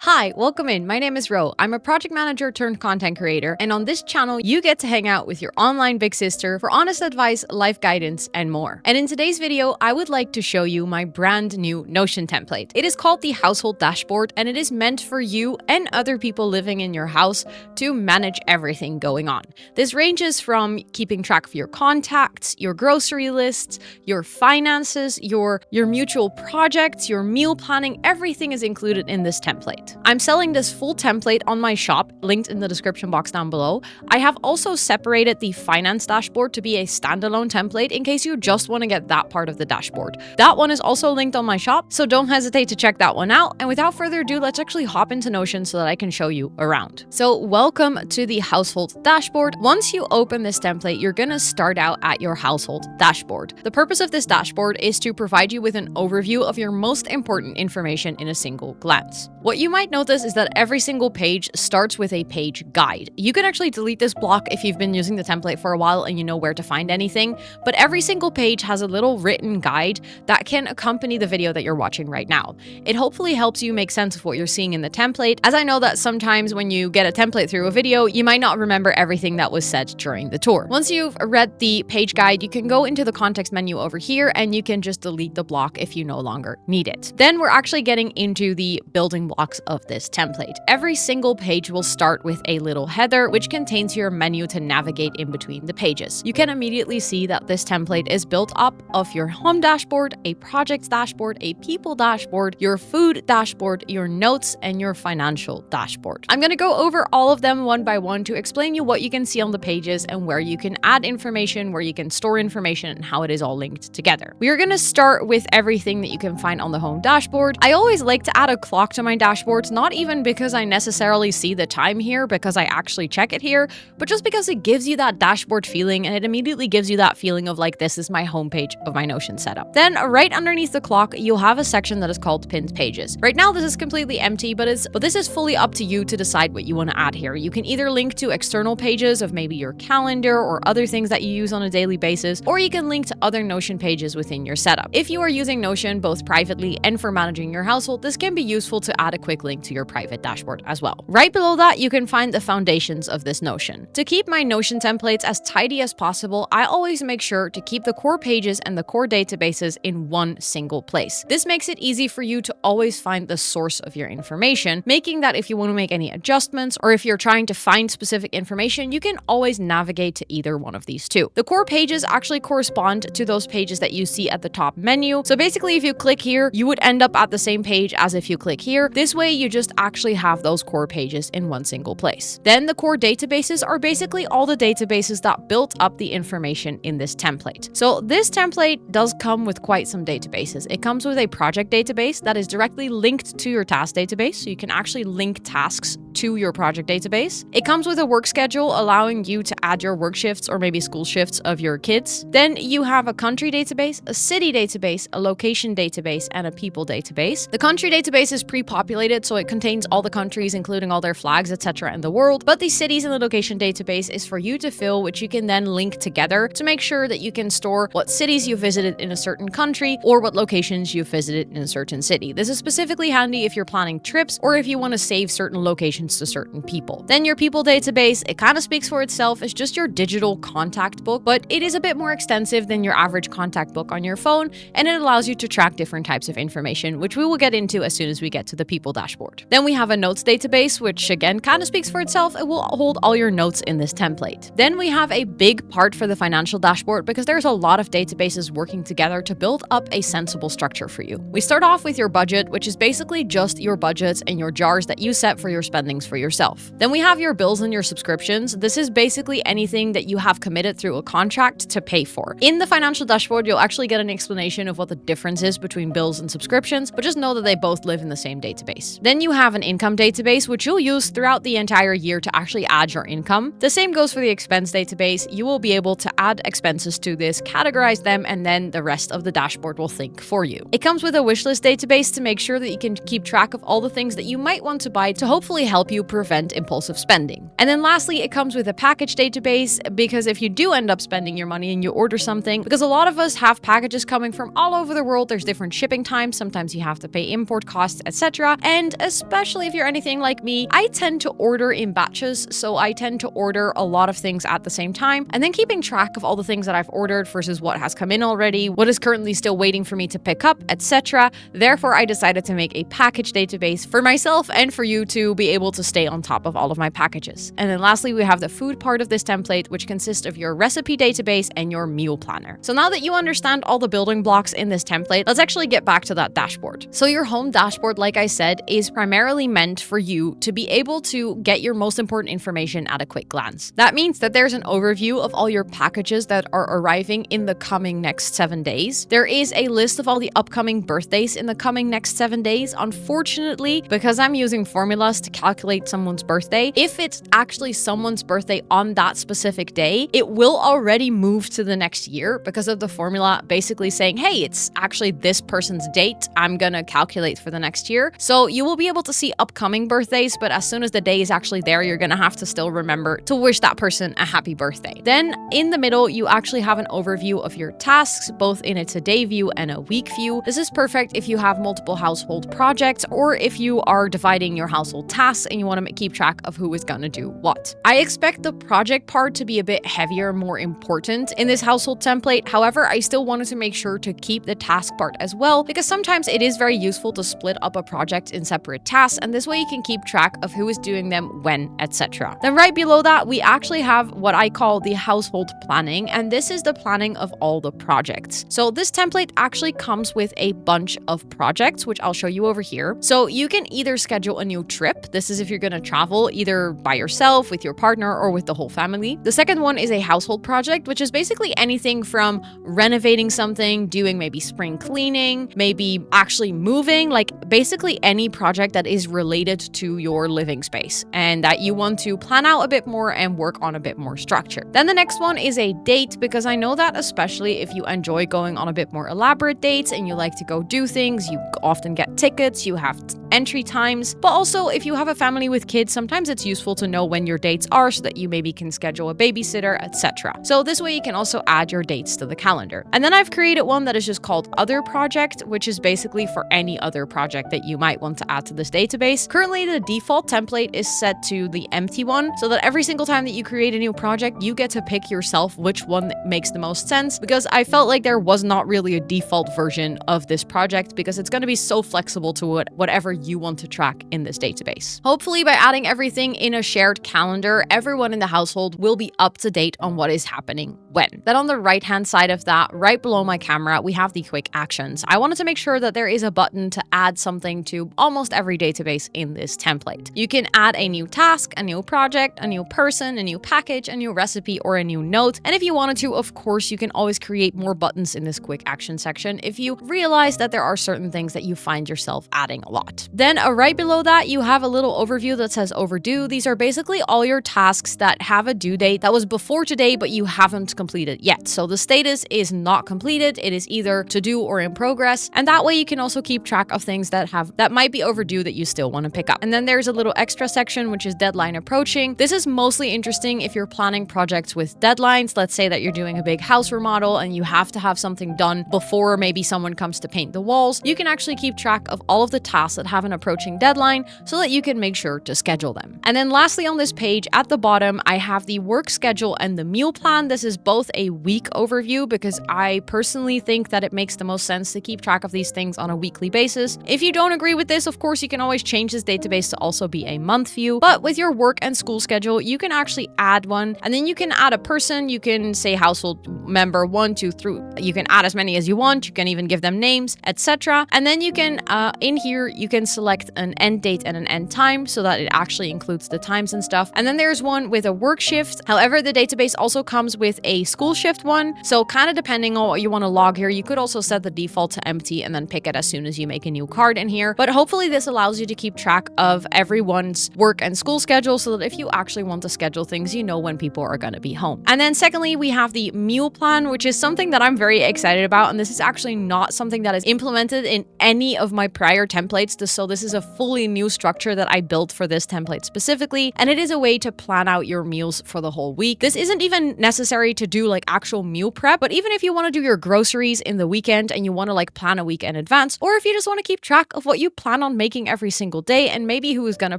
Hi, welcome in. My name is Ro. I'm a project manager turned content creator, and on this channel, you get to hang out with your online big sister for honest advice, life guidance, and more. And in today's video, I would like to show you my brand new Notion template. It is called the Household Dashboard, and it is meant for you and other people living in your house to manage everything going on. This ranges from keeping track of your contacts, your grocery lists, your finances, your mutual projects, your meal planning. Everything is included in this template. I'm selling this full template on my shop, linked in the description box down below. I have also separated the finance dashboard to be a standalone template in case you just want to get that part of the dashboard. That one is also linked on my shop, so don't hesitate to check that one out. And without further ado, let's actually hop into Notion so that I can show you around. So welcome to the household dashboard. Once you open this template, you're going to start out at your household dashboard. The purpose of this dashboard is to provide you with an overview of your most important information in a single glance. What you might notice is that every single page starts with a page guide. You can actually delete this block if you've been using the template for a while and you know where to find anything, but every single page has a little written guide that can accompany the video that you're watching right now. It hopefully helps you make sense of what you're seeing in the template, as I know that sometimes when you get a template through a video, you might not remember everything that was said during the tour. Once you've read the page guide, you can go into the context menu over here and you can just delete the block if you no longer need it. Then we're actually getting into the building blocks of this template. Every single page will start with a little header, which contains your menu to navigate in between the pages. You can immediately see that this template is built up of your home dashboard, a projects dashboard, a people dashboard, your food dashboard, your notes, and your financial dashboard. I'm going to go over all of them one by one to explain you what you can see on the pages and where you can add information, where you can store information, and how it is all linked together. We are going to start with everything that you can find on the home dashboard. I always like to add a clock to my dashboards, not even because I necessarily see the time here because I actually check it here, but just because it gives you that dashboard feeling and it immediately gives you that feeling of like, this is my homepage of my Notion setup. Then right underneath the clock, you'll have a section that is called pinned pages. Right now, this is completely empty, but this is fully up to you to decide what you want to add here. You can either link to external pages of maybe your calendar or other things that you use on a daily basis, or you can link to other Notion pages within your setup. If you are using Notion both privately and for managing your household, this can be useful to add a quick link to your private dashboard as well. Right below that, you can find the foundations of this Notion. To keep my Notion templates as tidy as possible, I always make sure to keep the core pages and the core databases in one single place. This makes it easy for you to always find the source of your information, making that if you want to make any adjustments or if you're trying to find specific information, you can always navigate to either one of these two. The core pages actually correspond to those pages that you see at the top menu. So basically, if you click here, you would end up at the same page as if you click here. This way, you just actually have those core pages in one single place. Then the core databases are basically all the databases that built up the information in this template. So this template does come with quite some databases. It comes with a project database that is directly linked to your task database, so you can actually link tasks to your project database. It comes with a work schedule allowing you to add your work shifts or maybe school shifts of your kids. Then you have a country database, a city database, a location database, and a people database. The country database is pre-populated, so it contains all the countries, including all their flags, etc. in the world. But the cities and the location database is for you to fill, which you can then link together to make sure that you can store what cities you visited in a certain country or what locations you visited in a certain city. This is specifically handy if you're planning trips or if you want to save certain locations to certain people. Then your people database, it kind of speaks for itself. It's just your digital contact book, but it is a bit more extensive than your average contact book on your phone, and it allows you to track different types of information, which we will get into as soon as we get to the people dashboard. Then we have a notes database, which again kind of speaks for itself. It will hold all your notes in this template. Then we have a big part for the financial dashboard because there's a lot of databases working together to build up a sensible structure for you. We start off with your budget, which is basically just your budgets and your jars that you set for your spendings for yourself. Then we have your bills and your subscriptions. This is basically anything that you have committed through a contract to pay for. In the financial dashboard, you'll actually get an explanation of what the difference is between bills and subscriptions, but just know that they both live in the same database. Then you have an income database, which you'll use throughout the entire year to actually add your income. The same goes for the expense database. You will be able to add expenses to this, categorize them, and then the rest of the dashboard will think for you. It comes with a wishlist database to make sure that you can keep track of all the things that you might want to buy to hopefully help you prevent impulsive spending. And then lastly, it comes with a package database because if you do end up spending your money and you order something, because a lot of us have packages coming from all over the world, there's different shipping times, sometimes you have to pay import costs, etc. And especially if you're anything like me, I tend to order in batches, so I tend to order a lot of things at the same time, and then keeping track of all the things that I've ordered versus what has come in already, what is currently still waiting for me to pick up, etc. Therefore, I decided to make a package database for myself and for you to be able to stay on top of all of my packages. And then lastly, we have the food part of this template, which consists of your recipe database and your meal planner. So now that you understand all the building blocks in this template, let's actually get back to that dashboard. So your home dashboard, like I said, is primarily meant for you to be able to get your most important information at a quick glance. That means that there's an overview of all your packages that are arriving in the coming next 7 days. There is a list of all the upcoming birthdays in the coming next 7 days. Unfortunately, because I'm using formulas to calculate someone's birthday, if it's actually someone's birthday on that specific day, it will already move to the next year because of the formula basically saying, hey, it's actually this person's date. I'm gonna calculate for the next year. So you will be able to see upcoming birthdays, but as soon as the day is actually there, you're gonna have to still remember to wish that person a happy birthday. Then in the middle, you actually have an overview of your tasks, both in a today view and a week view. This is perfect if you have multiple household projects or if you are dividing your household tasks and you want to keep track of who is gonna do what. I expect the project part to be a bit heavier, more important in this household template. However, I still wanted to make sure to keep the task part as well, because sometimes it is very useful to split up a project in separate tasks, and this way you can keep track of who is doing them when, etc. Then right below that, we actually have what I call the household planning, and this is the planning of all the projects. So this template actually comes with a bunch of projects, which I'll show you over here. So you can either schedule a new trip. This is if you're gonna travel either by yourself, with your partner, or with the whole family. The second one is a household project, which is basically anything from renovating something, doing maybe spring cleaning, maybe actually moving, like basically any project that is related to your living space and that you want to plan out a bit more and work on a bit more structure. Then the next one is a date, because I know that especially if you enjoy going on a bit more elaborate dates and you like to go do things, you often get tickets, you have entry times, but also if you have a family with kids, sometimes it's useful to know when your dates are so that you maybe can schedule a babysitter, etc. So this way you can also add your dates to the calendar. And then I've created one that is just called Other Project, which is basically for any other project that you might want to add to this database. Currently, the default template is set to the empty one, so that every single time that you create a new project, you get to pick yourself which one makes the most sense, because I felt like there was not really a default version of this project because it's going to be so flexible to whatever you want to track in this database. Hopefully, by adding everything in a shared calendar, everyone in the household will be up to date on what is happening when. Then on the right-hand side of that, right below my camera, we have the quick actions. I wanted to make sure that there is a button to add something to almost every database in this template. You can add a new task, a new project, a new person, a new package, a new recipe, or a new note. And if you wanted to, of course, you can always create more buttons in this quick action section if you realize that there are certain things that you find yourself adding a lot. Then right below that, you have a little overview that says overdue. These are basically all your tasks that have a due date that was before today, but you haven't completed yet. So the status is not completed. It is either to do or in progress. And that way you can also keep track of things that might be overdue that you still want to pick up. And then there's a little extra section, which is deadline approaching. This is mostly interesting if you're planning projects with deadlines. Let's say that you're doing a big house remodel and you have to have something done before maybe someone comes to paint the walls. You can actually keep track of all of the tasks that have an approaching deadline so that you can make sure to schedule them. And then lastly on this page at the bottom, I have the work schedule and the meal plan. This is both a week overview because I personally think that it makes the most sense to keep track of these things on a weekly basis. If you don't agree with this, of course, you can always change this database to also be a month view. But with your work and school schedule, you can actually add one, and then you can add a person. You can say household member 1, 2, 3. You can add as many as you want. You can even give them names, etc. And then you can, in here, you can select an end date and an end time so that it actually includes the times and stuff. And then there's one with a work shift. However, the database also comes with a school shift one. So kind of depending on what you want to log here, you could also set the default to empty and then pick it as soon as you make a new card in here. But hopefully this allows you to keep track of everyone's work and school schedule so that if you actually want to schedule things, you know when people are going to be home. And then secondly, we have the meal plan, which is something that I'm very excited about. And this is actually not something that is implemented in any of my prior templates, So this is a fully new structure that I built for this template specifically, and it is a way to plan out your meals for the whole week. This isn't even necessary to do like actual meal prep, but even if you want to do your groceries in the weekend and you want to like plan a week in advance, or if you just want to keep track of what you plan on making every single day and maybe who is going to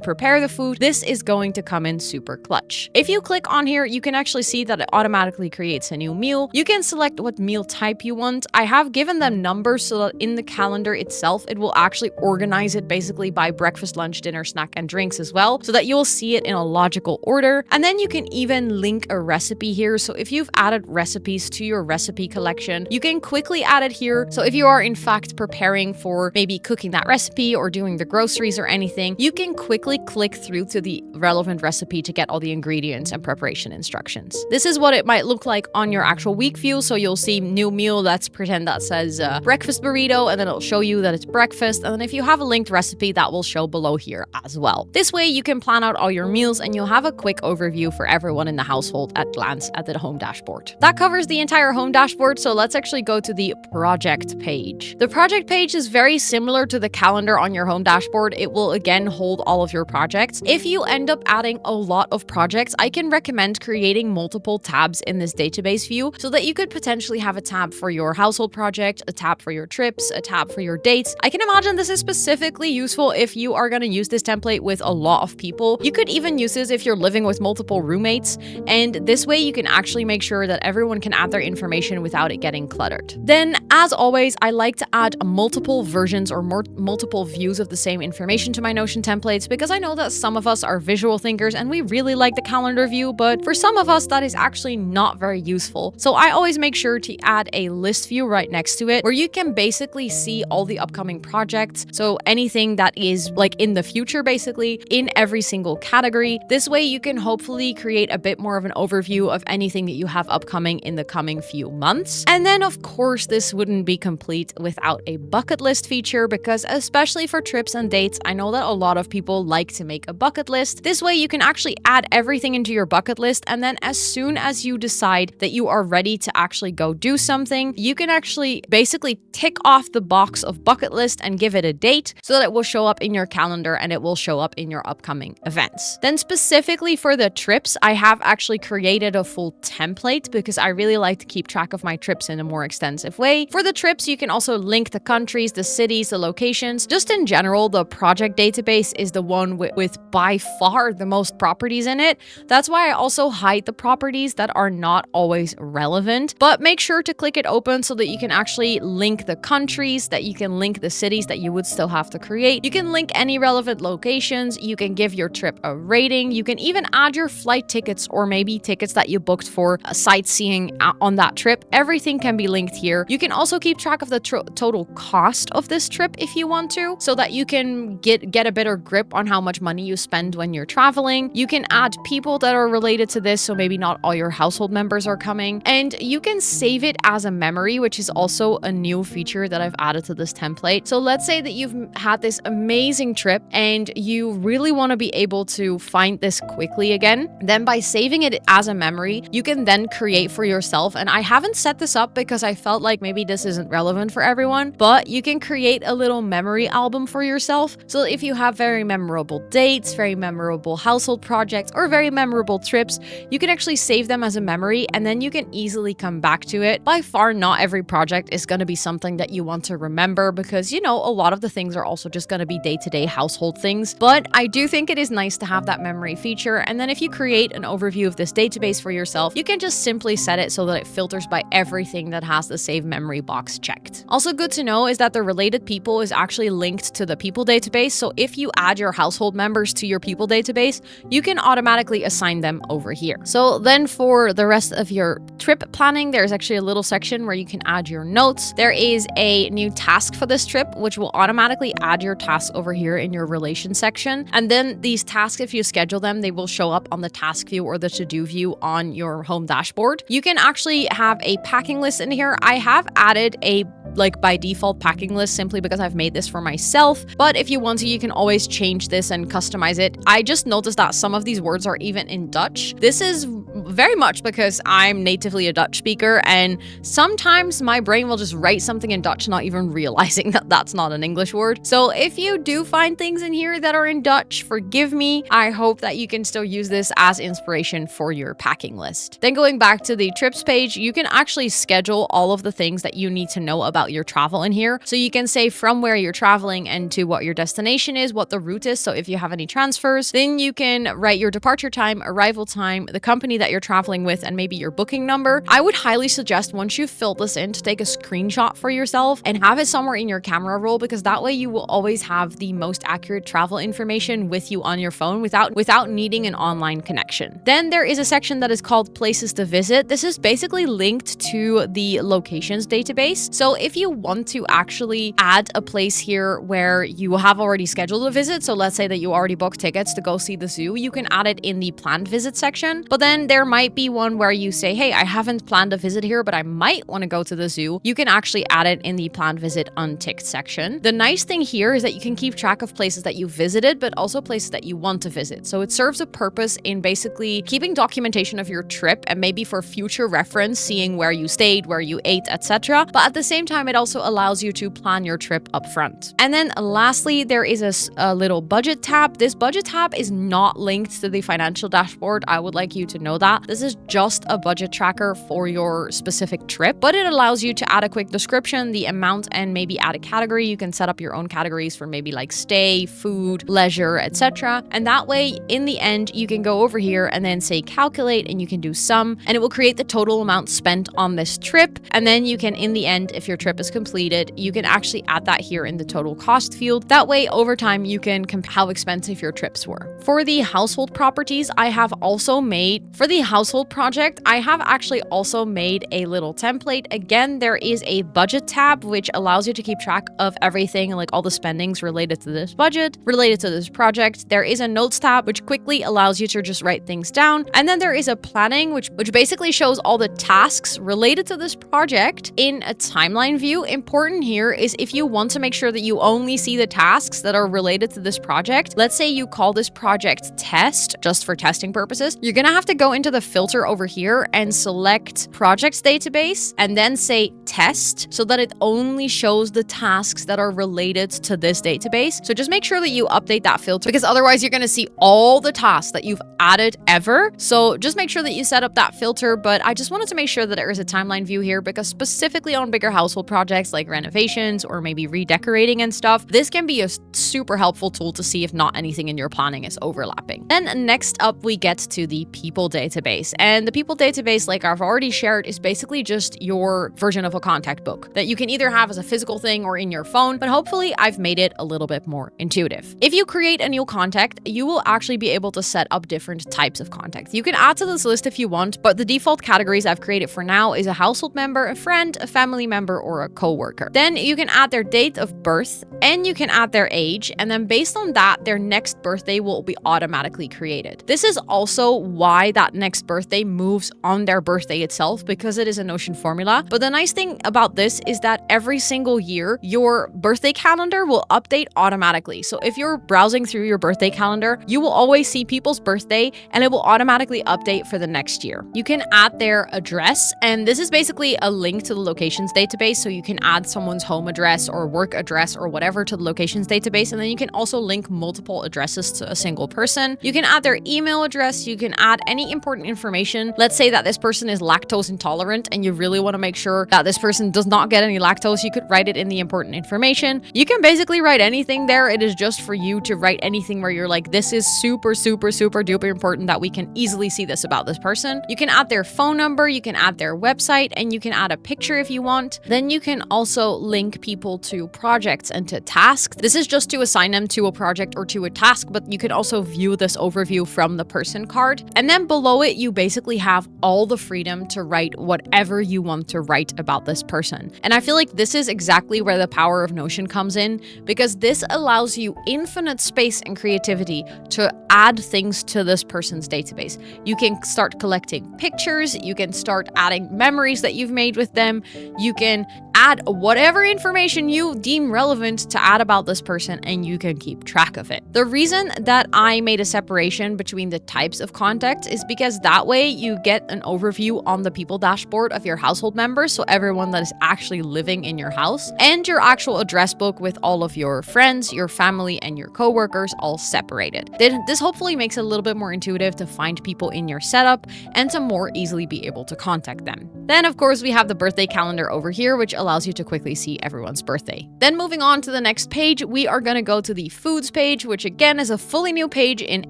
prepare the food, this is going to come in super clutch. If you click on here, you can actually see that it automatically creates a new meal. You can select what meal type you want. I have given them numbers so that in the calendar itself, it will actually organize it basically by breakfast, lunch, dinner, snack, and drinks as well, so that you'll see it in a logical order. And then you can even link a recipe here. So if you've added recipes to your recipe collection, you can quickly add it here. So if you are in fact preparing for maybe cooking that recipe or doing the groceries or anything, you can quickly click through to the relevant recipe to get all the ingredients and preparation instructions. This is what it might look like on your actual week view. So you'll see new meal, let's pretend that says breakfast burrito, and then it'll show you that it's breakfast. And then if you have a linked recipe, that will show below here as well. This way you can plan out all your meals and you'll have a quick overview for everyone in the household at glance at the home dashboard. That covers the entire home dashboard, so let's actually go to the project page. The project page is very similar to the calendar on your home dashboard. It will again hold all of your projects. If you end up adding a lot of projects, I can recommend creating multiple tabs in this database view so that you could potentially have a tab for your household project, a tab for your trips, a tab for your dates. I can imagine this is specifically useful if you are going to use this template with a lot of people. You could even use this if you're living with multiple roommates, and this way you can actually make sure that everyone can add their information without it getting cluttered. Then, as always, I like to add multiple versions or multiple views of the same information to my Notion templates, because I know that some of us are visual thinkers and we really like the calendar view, but for some of us that is actually not very useful. So I always make sure to add a list view right next to it where you can basically see all the upcoming projects. So anything that is like in the future, basically in every single category. This way you can hopefully create a bit more of an overview of anything that you have upcoming in the coming few months. And then of course, this wouldn't be complete without a bucket list feature, because especially for trips and dates, I know that a lot of people like to make a bucket list. This way you can actually add everything into your bucket list, and then as soon as you decide that you are ready to actually go do something, you can actually basically tick off the box of bucket list and give it a date so that it will show up in your calendar and it will show up in your upcoming events. Then specifically for the trips, I have actually created a full template because I really like to keep track of my trips in a more extensive way. For the trips, you can also link the countries, the cities, the locations. Just in general, the project database is the one with by far the most properties in it. That's why I also hide the properties that are not always relevant, but make sure to click it open so that you can actually link the countries, that you can link the cities that you would still have to create. You can link any relevant locations. You can give your trip a rating. You can even add your flight tickets or maybe tickets that you booked for sightseeing on that trip. Everything can be linked here. You can also keep track of the total cost of this trip if you want to, so that you can get a better grip on how much money you spend when you're traveling. You can add people that are related to this, so maybe not all your household members are coming. And you can save it as a memory, which is also a new feature that I've added to this template. So let's say that you've had this amazing trip and you really want to be able to find this quickly again. Then by saving it as a memory, you can then create for yourself. And I haven't set this up because I felt like maybe this isn't relevant for everyone, but you can create a little memory album for yourself. So if you have very memorable dates, very memorable household projects, or very memorable trips, you can actually save them as a memory, and then you can easily come back to it. By far, not every project is going to be something that you want to remember because, you know, a lot of the things are also just going to be day-to-day household things. But I do think it is nice to have that memory feature. And then if you create an overview of this database for yourself, you can just simply set it so that it filters by everything that has the save memory box checked. Also good to know is that the related people is actually linked to the people database. So if you add your household members to your people database, you can automatically assign them over here. So then for the rest of your trip planning, there's actually a little section where you can add your notes. There is a new task for this trip, which will automatically add your tasks over here in your relation section. And then these tasks, if you schedule them, they will show up on the task view or the to-do view on your home dashboard. You can actually have a packing list in here. I have added a like by default packing list simply because I've made this for myself. But if you want to, you can always change this and customize it. I just noticed that some of these words are even in Dutch. This is very much because I'm natively a Dutch speaker, and sometimes my brain will just write something in Dutch not even realizing that that's not an English word. So if you do find things in here that are in Dutch, forgive me. I hope that you can still use this as inspiration for your packing list. Then going back to the trips page, you can actually schedule all of the things that you need to know about your travel in here. So you can say from where you're traveling and to what your destination is, what the route is. So if you have any transfers, then you can write your departure time, arrival time, the company that you're traveling with, and maybe your booking number. I would highly suggest once you've filled this in to take a screenshot for yourself and have it somewhere in your camera roll, because that way you will always have the most accurate travel information with you on your phone without needing an online connection. Then there is a section that is called places to visit. This is basically linked to the locations database. So if you want to actually add a place here where you have already scheduled a visit, so let's say that you already booked tickets to go see the zoo, you can add it in the planned visit section. But then there might be one where you say, hey, I haven't planned a visit here, but I might want to go to the zoo. You can actually add it in the planned visit unticked section. The nice thing here is that you can keep track of places that you visited, but also places that you want to visit. So it serves a purpose in basically keeping documentation of your trip and maybe for future reference, seeing where you stayed, where you ate, etc. But at the same time, it also allows you to plan your trip up front. And then lastly, there is a little budget tab. This budget tab is not linked to the financial dashboard. I would like you to know that. This is just a budget tracker for your specific trip, but it allows you to add a quick description, the amount, and maybe add a category. You can set up your own categories for maybe like stay, food, leisure, etc. And that way, in the end, you can go over here and then say calculate, and you can do sum, and it will create the total amount spent on this trip. And then you can, in the end, if your trip is completed, you can actually add that here in the total cost field. That way, over time, you can compare how expensive your trips were. For the household properties, I have also made, for the household project, I have actually also made a little template. Again, there is a budget tab, which allows you to keep track of everything, like all the spendings related to this budget, related to this project. There is a notes tab, which quickly allows you to just write things down. And then there is a planning, which basically shows all the tasks related to this project in a timeline view. Important here is if you want to make sure that you only see the tasks that are related to this project, let's say you call this project test, just for testing purposes, you're gonna have to go into the filter over here and select projects database and then say test so that it only shows the tasks that are related to this database. So just make sure that you update that filter, because otherwise you're gonna see all the tasks that you've added ever. So just make sure that you set up that filter. But I just wanted to make sure that there is a timeline view here, because specifically on bigger household projects like renovations or maybe redecorating and stuff, this can be a super helpful tool to see if not anything in your planning is overlapping. Then next up, we get to the people database. And the people database, like I've already shared, is basically just your version of a contact book that you can either have as a physical thing or in your phone, but hopefully I've made it a little bit more intuitive. If you create a new contact, you will actually be able to set up different types of contacts. You can add to this list if you want, but the default categories I've created for now is a household member, a friend, a family member, or a coworker. Then you can add their date of birth and you can add their age, and then based on that, their next birthday will be automatically created. This is also why that next birthday moves on their birthday itself, because it is a Notion formula. But the nice thing about this is that every single year, your birthday calendar will update automatically. So if you're browsing through your birthday calendar, you will always see people's birthday and it will automatically update for the next year. You can add their address, and this is basically a link to the locations database. So you can add someone's home address or work address or whatever to the locations database. And then you can also link multiple addresses to a single person. You can add their email address. You can add any important information. Let's say that this person is lactose intolerant and you really want to make sure that this person does not get any lactose. You could write it in the important information. You can basically write anything there. It is just for you to write anything where you're like, this is super, super, super duper important that we can easily see this about this person. You can add their phone number. You can add their website, and you can add a picture if you want. Then you can also link people to projects and to tasks. This is just to assign them to a project or to a task, but you can also view this overview from the person card. And then below it, you basically have all the freedom to write whatever you want to write about this person. And I feel like this is exactly where the power of Notion comes in, because this allows you infinite space and creativity to add things to this person's database. You can start collecting pictures, you can start adding memories that you've made with them, you can add whatever information you deem relevant to add about this person, and you can keep track of it. The reason that I made a separation between the types of contacts is because that way you get an overview on the people dashboard of your household members, so everyone that is actually living in your house, and your actual address book with all of your friends, your family, and your coworkers all separated. This hopefully makes it a little bit more intuitive to find people in your setup and to more easily be able to contact them. Then of course we have the birthday calendar over here, which allows you to quickly see everyone's birthday. Then moving on to the next page, we are going to go to the foods page, which again is a fully new page in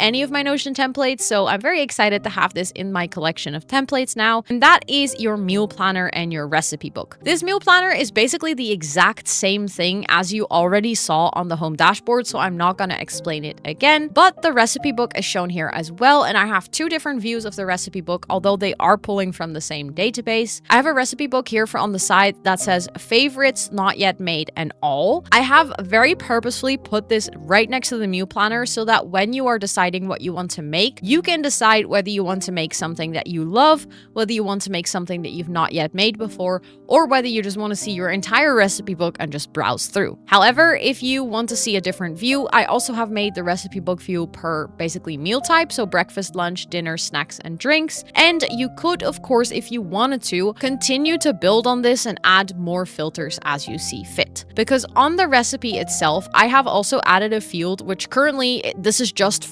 any of my Notion templates, so I'm very excited to have this in my collection of templates now, and that is your meal planner and your recipe book. This meal planner is basically the exact same thing as you already saw on the home dashboard, so I'm not going to explain it again, but the recipe book is shown here as well, and I have two different views of the recipe book, although they are pulling from the same database. I have a recipe book here on the side that says favorites, not yet made, and all. I have very purposefully put this right next to the meal planner so that when you are deciding what you want to make, you can decide whether you want to make something that you love, whether you want to make something that you've not yet made before, or whether you just want to see your entire recipe book and just browse through. However, if you want to see a different view, I also have made the recipe book view per basically meal type, so breakfast, lunch, dinner, snacks, and drinks. And you could, of course, if you wanted to, continue to build on this and add more filters as you see fit. Because on the recipe itself, I have also added a field which currently, this is just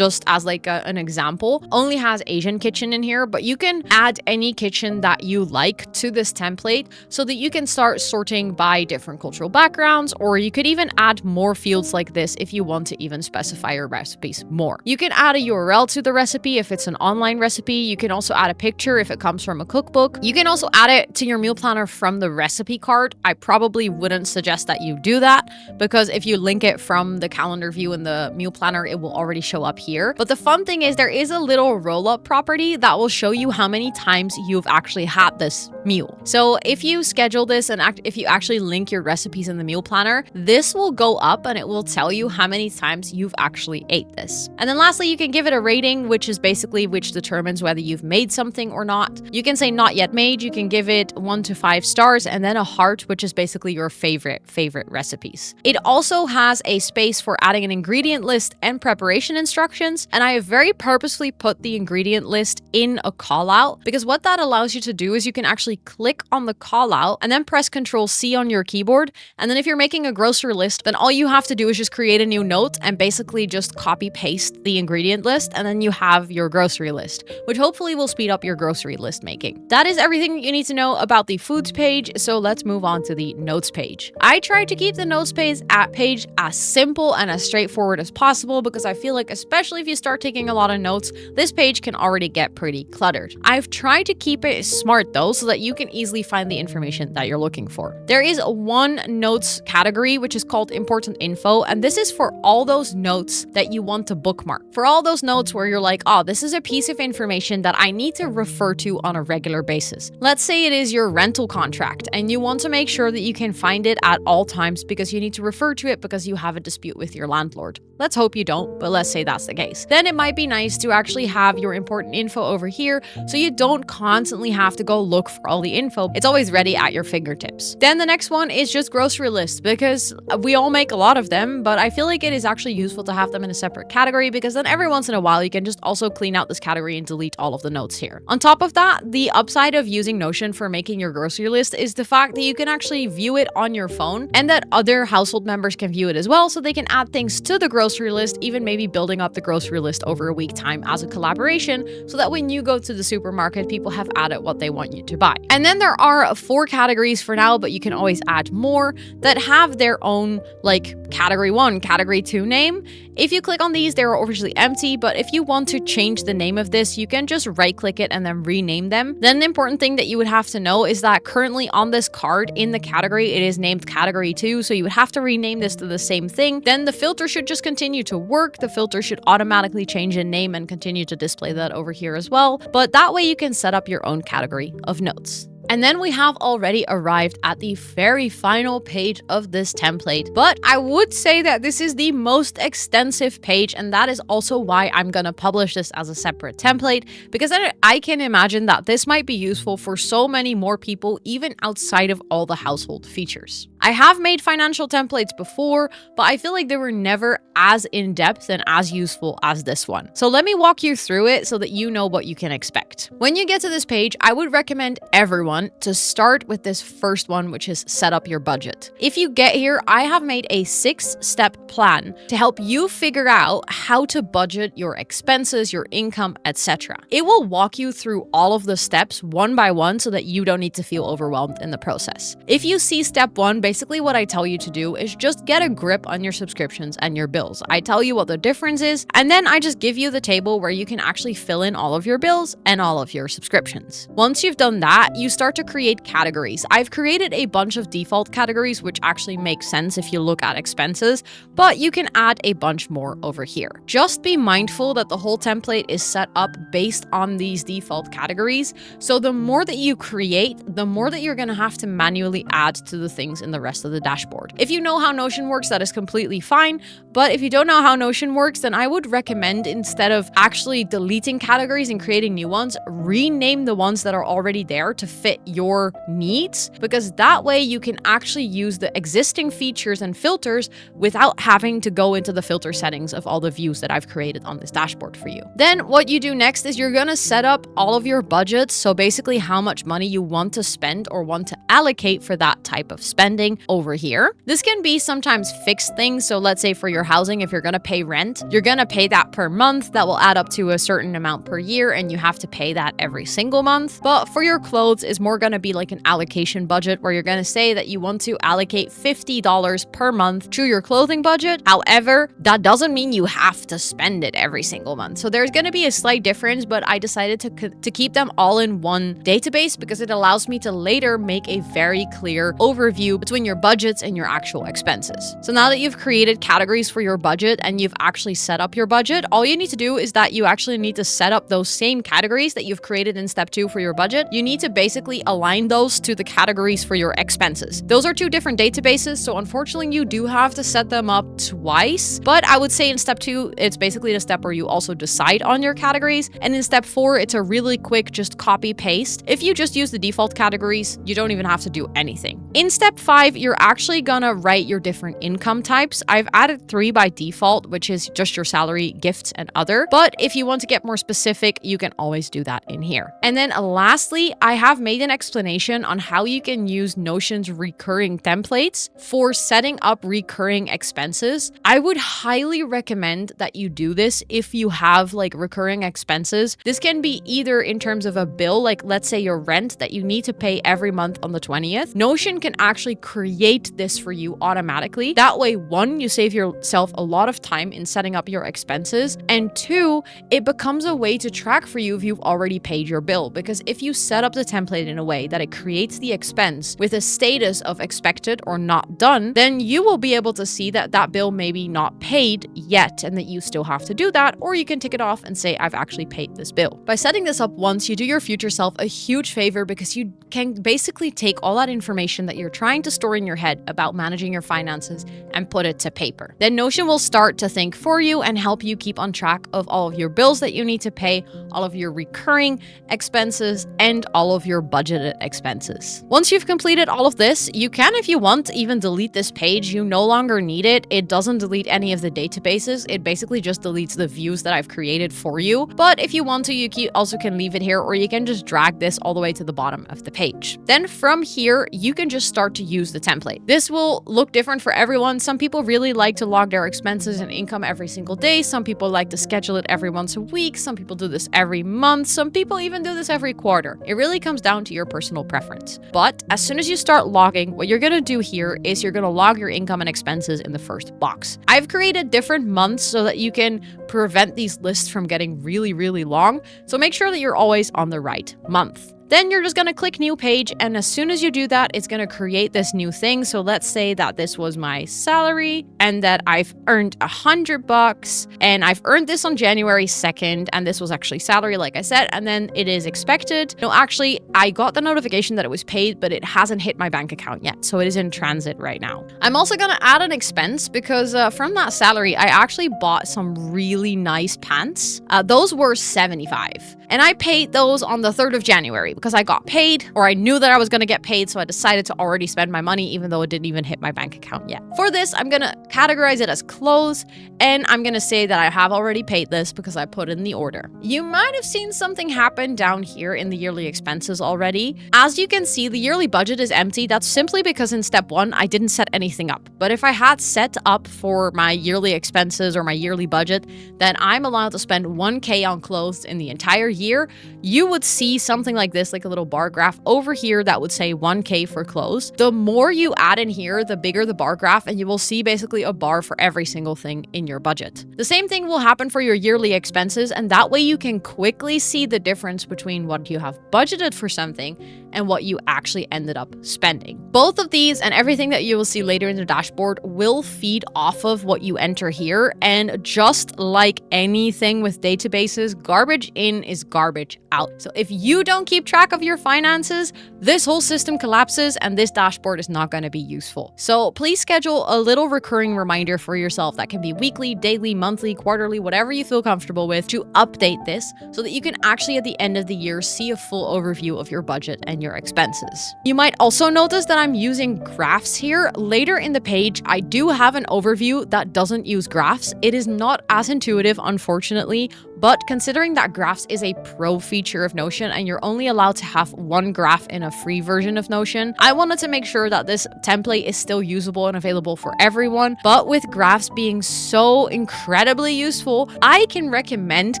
as like an example, only has Asian kitchen in here, but you can add any kitchen that you like to this template so that you can start sorting by different cultural backgrounds, or you could even add more fields like this if you want to even specify your recipes more. You can add a URL to the recipe if it's an online recipe. You can also add a picture if it comes from a cookbook. You can also add it to your meal planner from the recipe card. I probably wouldn't suggest that you do that, because if you link it from the calendar view in the meal planner, it will already show up here. But the fun thing is there is a little roll-up property that will show you how many times you've actually had this meal. So if you schedule this and if you actually link your recipes in the meal planner, this will go up and it will tell you how many times you've actually ate this. And then lastly, you can give it a rating, which is basically which determines whether you've made something or not. You can say not yet made, you can give it 1 to 5 stars, and then a heart, which is basically your favorite recipes. It also has a space for adding an ingredient list and preparation instructions, and I have very purposefully put the ingredient list in a call out, because what that allows you to do is you can actually click on the call out and then press Ctrl+C on your keyboard, and then if you're making a grocery list, then all you have to do is just create a new note and basically just copy paste the ingredient list, and then you have your grocery list, which hopefully will speed up your grocery list making. That is everything you need to know about the foods page, so let's move on to the notes page. I tried to keep the notes page as simple and as straightforward as possible, because I feel like especially if you start taking a lot of notes, this page can already get pretty cluttered. I've tried to keep it smart though, so that you can easily find the information that you're looking for. There is one notes category which is called important info, and this is for all those notes that you want to bookmark. For all those notes where you're like, oh, this is a piece of information that I need to refer to on a regular basis. Let's say it is your rental contract and you want to make sure that you can find it at all times because you need to refer to it because you have a dispute with your landlord. Let's hope you don't, but let's say that's the case. Then it might be nice to actually have your important info over here so you don't constantly have to go look for all the info. It's always ready at your fingertips. Then the next one is just grocery lists, because we all make a lot of them, but I feel like it is actually useful to have them in a separate category, because then every once in a while you can just also clean out this category and delete all of the notes here. On top of that, the upside of using Notion for making your grocery list is the fact that you can actually view it on your phone, and that other household members can view it as well, so they can add things to the grocery list, even maybe building up the grocery list over a week time as a collaboration, so that when you go to the supermarket, people have added what they want you to buy. And then there are 4 categories for now, but you can always add more that have their own like category 1, category 2 name. If you click on these, they're obviously empty, but if you want to change the name of this, you can just right click it and then rename them. Then the important thing that you would have to know is that currently on this card in the category, it is named category 2, so you would have to rename this to the same thing. Then the filter should just continue to work. The filter should automatically change in name and continue to display that over here as well. But that way you can set up your own category of notes. And then we have already arrived at the very final page of this template. But I would say that this is the most extensive page, and that is also why I'm gonna publish this as a separate template, because I can imagine that this might be useful for so many more people, even outside of all the household features. I have made financial templates before, but I feel like they were never as in-depth and as useful as this one. So let me walk you through it so that you know what you can expect. When you get to this page, I would recommend everyone to start with this first one, which is set up your budget. If you get here, I have made a 6-step plan to help you figure out how to budget your expenses, your income, etc. It will walk you through all of the steps one by one so that you don't need to feel overwhelmed in the process. If you see step 1, basically what I tell you to do is just get a grip on your subscriptions and your bills. I tell you what the difference is, and then I just give you the table where you can actually fill in all of your bills and all of your subscriptions. Once you've done that, you start to create categories. I've created a bunch of default categories, which actually make sense if you look at expenses, but you can add a bunch more over here. Just be mindful that the whole template is set up based on these default categories. So the more that you create, the more that you're going to have to manually add to the things in the rest of the dashboard. If you know how Notion works, that is completely fine. But if you don't know how Notion works, then I would recommend, instead of actually deleting categories and creating new ones, rename the ones that are already there to fit your needs, because that way you can actually use the existing features and filters without having to go into the filter settings of all the views that I've created on this dashboard for you. Then what you do next is you're going to set up all of your budgets. So basically how much money you want to spend or want to allocate for that type of spending over here. This can be sometimes fixed things. So let's say for your housing, if you're going to pay rent, you're going to pay that per month. That will add up to a certain amount per year, and you have to pay that every single month. But for your clothes, is more going to be like an allocation budget, where you're going to say that you want to allocate $50 per month to your clothing budget. However, that doesn't mean you have to spend it every single month. So there's going to be a slight difference, but I decided to keep them all in one database because it allows me to later make a very clear overview between your budgets and your actual expenses. So now that you've created categories for your budget and you've actually set up your budget, all you need to do is that you actually need to set up those same categories that you've created in step 2 for your budget. You need to basically align those to the categories for your expenses. Those are 2 different databases, so unfortunately you do have to set them up twice. But I would say in step 2, it's basically the step where you also decide on your categories. And in step 4, it's a really quick just copy paste. If you just use the default categories, you don't even have to do anything. In step 5, you're actually gonna write your different income types. I've added 3 by default, which is just your salary, gifts, and other. But if you want to get more specific, you can always do that in here. And then lastly, I have made an explanation on how you can use Notion's recurring templates for setting up recurring expenses. I would highly recommend that you do this if you have like recurring expenses. This can be either in terms of a bill, like let's say your rent that you need to pay every month on the 20th. Notion can actually create this for you automatically. That way, 1, you save yourself a lot of time in setting up your expenses, and 2, it becomes a way to track for you if you've already paid your bill. Because if you set up the template in a way that it creates the expense with a status of expected or not done, then you will be able to see that that bill may be not paid yet and that you still have to do that, or you can tick it off and say, I've actually paid this bill. By setting this up once, you do your future self a huge favor, because you can basically take all that information that you're trying to store in your head about managing your finances and put it to paper. Then Notion will start to think for you and help you keep on track of all of your bills that you need to pay, all of your recurring expenses, and all of your budgeted expenses. Once you've completed all of this, you can, if you want, even delete this page. You no longer need it. It doesn't delete any of the databases. It basically just deletes the views that I've created for you. But if you want to, you also can leave it here, or you can just drag this all the way to the bottom of the page. Then from here, you can just start to use the template. This will look different for everyone. Some people really like to log their expenses and income every single day. Some people like to schedule it every once a week. Some people do this every month. Some people even do this every quarter. It really comes down to your personal preference. But as soon as you start logging, what you're going to do here is you're going to log your income and expenses in the first box. I've created different months so that you can prevent these lists from getting really, really long. So make sure that you're always on the right month. Then you're just gonna click new page, and as soon as you do that, it's gonna create this new thing. So let's say that this was my salary and that I've earned $100 and I've earned this on January 2nd, and this was actually salary, like I said, and then it is expected. No, actually, I got the notification that it was paid, but it hasn't hit my bank account yet, so it is in transit right now. I'm also gonna add an expense because from that salary, I actually bought some really nice pants. Those were $75, and I paid those on the 3rd of January because I got paid, or I knew that I was gonna get paid, so I decided to already spend my money even though it didn't even hit my bank account yet. For this, I'm gonna categorize it as clothes, and I'm gonna say that I have already paid this because I put in the order. You might have seen something happen down here in the yearly expenses already. As you can see, the yearly budget is empty. That's simply because in step 1, I didn't set anything up. But if I had set up for my yearly expenses or my yearly budget, then I'm allowed to spend 1K on clothes in the entire year. You would see something like this, like a little bar graph over here that would say 1K for clothes. The more you add in here, the bigger the bar graph, and you will see basically a bar for every single thing in your budget. The same thing will happen for your yearly expenses, and that way you can quickly see the difference between what you have budgeted for something and what you actually ended up spending. Both of these and everything that you will see later in the dashboard will feed off of what you enter here, and just like anything with databases, garbage in is garbage out. So if you don't keep track of your finances, this whole system collapses and this dashboard is not going to be useful. So please schedule a little recurring reminder for yourself that can be weekly, daily, monthly, quarterly, whatever you feel comfortable with, to update this so that you can actually at the end of the year see a full overview of your budget and your expenses. You might also notice that I'm using graphs here. Later in the page, I do have an overview that doesn't use graphs. It is not as intuitive, unfortunately, but considering that graphs is a pro feature of Notion and you're only allowed to have one graph in a free version of Notion, I wanted to make sure that this template is still usable and available for everyone. But with graphs being so incredibly useful, I can recommend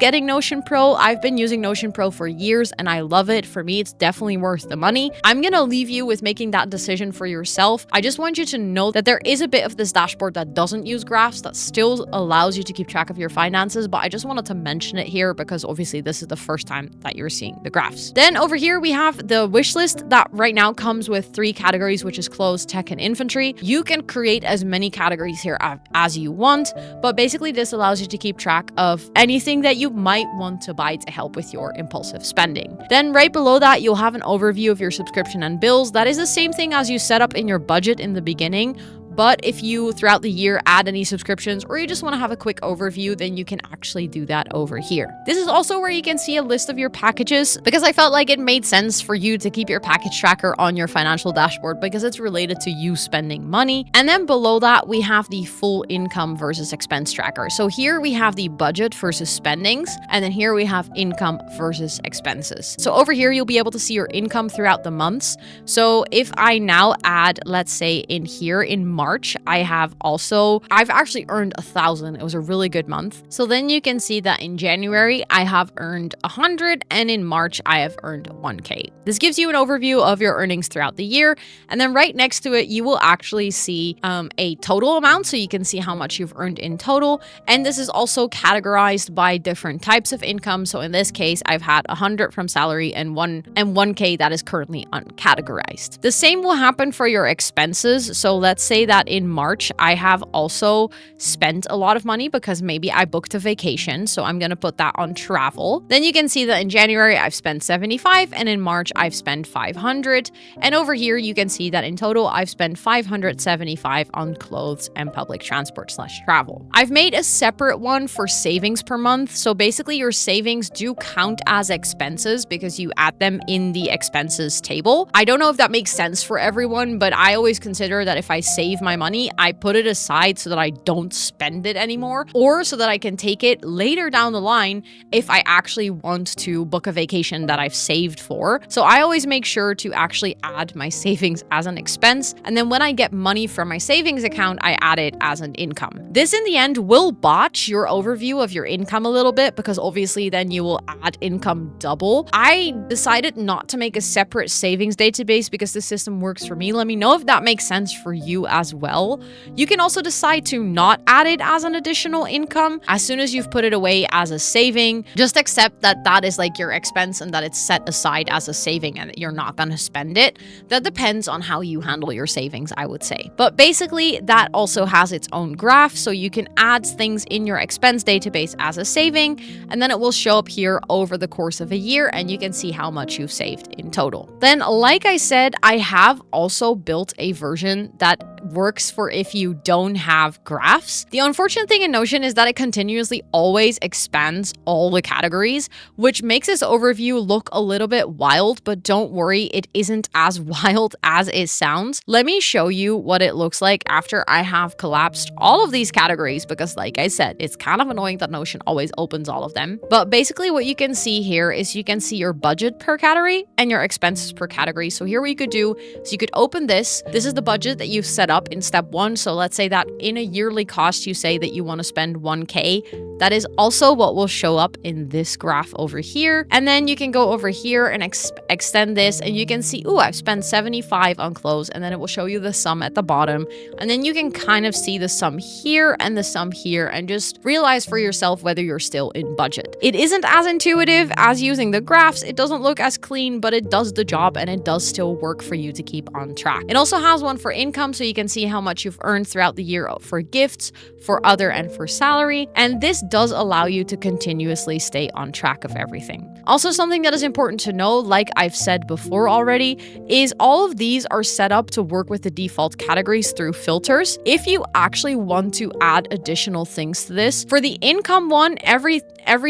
getting Notion Pro. I've been using Notion Pro for years and I love it. For me, it's definitely worth the money. I'm gonna leave you with making that decision for yourself. I just want you to know that there is a bit of this dashboard that doesn't use graphs, that still allows you to keep track of your finances, but I just wanted to mention it here because obviously this is the first time that you're seeing the graphs. Then over here we have the wish list that right now comes with 3 categories, which is clothes, tech, and infantry. You can create as many categories here as you want, but basically this allows you to keep track of anything that you might want to buy to help with your impulsive spending. Then right below that, you'll have an overview of your subscription and bills. That is the same thing as you set up in your budget in the beginning. But if you throughout the year add any subscriptions or you just want to have a quick overview, then you can actually do that over here. This is also where you can see a list of your packages because I felt like it made sense for you to keep your package tracker on your financial dashboard because it's related to you spending money. And then below that, we have the full income versus expense tracker. So here we have the budget versus spendings, and then here we have income versus expenses. So over here, you'll be able to see your income throughout the months. So if I now add, let's say in here in March, I've actually earned 1,000. It was a really good month. So then you can see that in January, I have earned 100, and in March, I have earned 1K. This gives you an overview of your earnings throughout the year. And then right next to it, you will actually see a total amount. So you can see how much you've earned in total. And this is also categorized by different types of income. So in this case, I've had 100 from salary and 1K that is currently uncategorized. The same will happen for your expenses. So let's say that in March, I have also spent a lot of money because maybe I booked a vacation. So I'm going to put that on travel. Then you can see that in January, I've spent 75, and in March, I've spent 500. And over here, you can see that in total, I've spent 575 on clothes and public transport / travel. I've made a separate one for savings per month. So basically, your savings do count as expenses because you add them in the expenses table. I don't know if that makes sense for everyone, but I always consider that if I save my money, I put it aside so that I don't spend it anymore, or so that I can take it later down the line if I actually want to book a vacation that I've saved for. So I always make sure to actually add my savings as an expense, and then when I get money from my savings account, I add it as an income. This in the end will botch your overview of your income a little bit because obviously then you will add income double. I decided not to make a separate savings database because the system works for me. Let me know if that makes sense for you as as well. You can also decide to not add it as an additional income as soon as you've put it away as a saving. Just accept that that is like your expense and that it's set aside as a saving and that you're not going to spend it. That depends on how you handle your savings, I would say. But basically, that also has its own graph, so you can add things in your expense database as a saving, and then it will show up here over the course of a year, and you can see how much you've saved in total. Then, like I said, I have also built a version that works for if you don't have graphs. The unfortunate thing in Notion is that it continuously always expands all the categories, which makes this overview look a little bit wild, but don't worry, it isn't as wild as it sounds. Let me show you what it looks like after I have collapsed all of these categories, because like I said, it's kind of annoying that Notion always opens all of them. But basically what you can see here is you can see your budget per category and your expenses per category. So here what you could do is you could open this. This is the budget that you've set up in step 1. So let's say that in a yearly cost, you say that you want to spend 1K. That is also what will show up in this graph over here. And then you can go over here and extend this, and you can see, oh, I've spent 75 on clothes, and then it will show you the sum at the bottom. And then you can kind of see the sum here and the sum here, and just realize for yourself whether you're still in budget. It isn't as intuitive as using the graphs. It doesn't look as clean, but it does the job, and it does still work for you to keep on track. It also has one for income, so you can see how much you've earned throughout the year for gifts, for other, and for salary. And this does allow you to continuously stay on track of everything. Also, something that is important to know, like I've said before already, is all of these are set up to work with the default categories through filters. If you actually want to add additional things to this, for the income one, every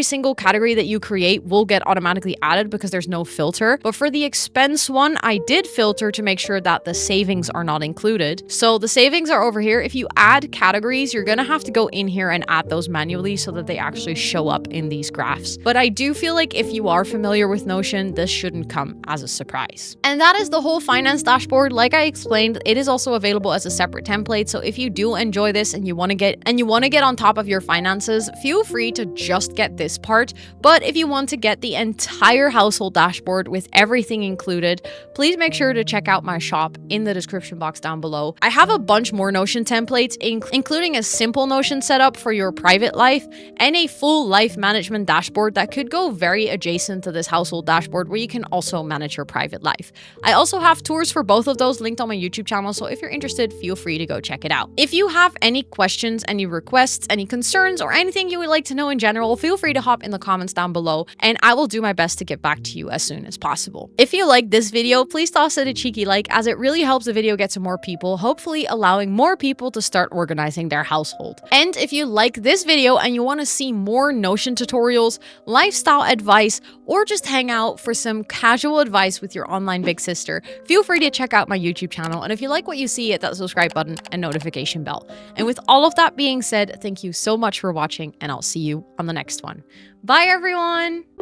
single category that you create will get automatically added because there's no filter. But for the expense one, I did filter to make sure that the savings are not included. So the savings are over here. If you add categories, you're gonna have to go in here and add those manually so that they actually show up in these graphs. But I do feel like if you are familiar with Notion, this shouldn't come as a surprise. And that is the whole finance dashboard. Like I explained, it is also available as a separate template. So if you do enjoy this and you want to get on top of your finances, feel free to just get this part. But if you want to get the entire household dashboard with everything included, please make sure to check out my shop in the description box down below. I have a bunch more Notion templates, including a simple Notion setup for your private life and a full life management dashboard that could go very adjacent to this household dashboard, where you can also manage your private life. I also have tours for both of those linked on my YouTube channel, so if you're interested, feel free to go check it out. If you have any questions, any requests, any concerns, or anything you would like to know in general, feel free to hop in the comments down below, and I will do my best to get back to you as soon as possible. If you like this video, please toss it a cheeky like, as it really helps the video get to more people, hopefully allowing more people to start organizing their household. And if you like this video and you want to see more Notion tutorials, lifestyle advice, or just hang out for some casual advice with your online big sister, feel free to check out my YouTube channel. And if you like what you see, hit that subscribe button and notification bell. And with all of that being said, thank you so much for watching, and I'll see you on the next one. Bye, everyone!